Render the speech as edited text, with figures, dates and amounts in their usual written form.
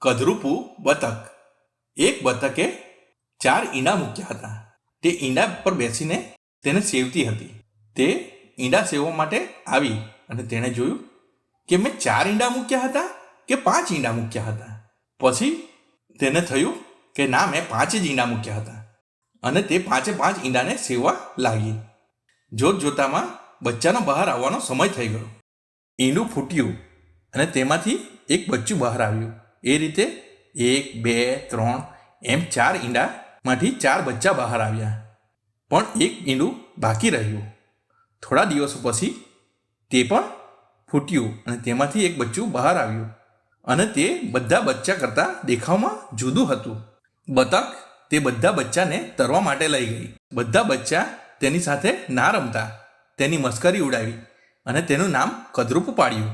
કદરૂપું બતક. એક બતકે 4 ઈંડા મૂક્યા હતા. તે ઈંડા પર બેસીને તેને સેવતી હતી. તે ઈંડા સેવવા માટે આવી અને તેણે જોયું કે મેં 4 ઈંડા મૂક્યા હતા કે 5 ઈંડા મૂક્યા હતા. પછી તેને થયું કે ના, મેં 5 જ ઈંડા મૂક્યા હતા. અને તે 5 ઈંડાને સેવવા લાગી. જોતામાં બચ્ચાનો બહાર આવવાનો સમય થઈ ગયો. ઈંડું ફૂટ્યું અને તેમાંથી એક બચ્ચું બહાર આવ્યું. એ રીતે 1, 2, 3 એમ 4 ઈંડામાંથી 4 બચ્ચા બહાર આવ્યા. પણ એક ઈંડું બાકી રહ્યું. થોડા દિવસો પછી તે પણ ફૂટ્યું અને તેમાંથી એક બચ્ચું બહાર આવ્યું. અને તે બધા બચ્ચા કરતાં દેખાવમાં જુદું હતું. બતક તે બધા બચ્ચાને તરવા માટે લઈ ગઈ. બધા બચ્ચા તેની સાથે ના રમતા તેની મસ્કરી ઉડાવી અને તેનું નામ કદરૂપું પાડ્યું.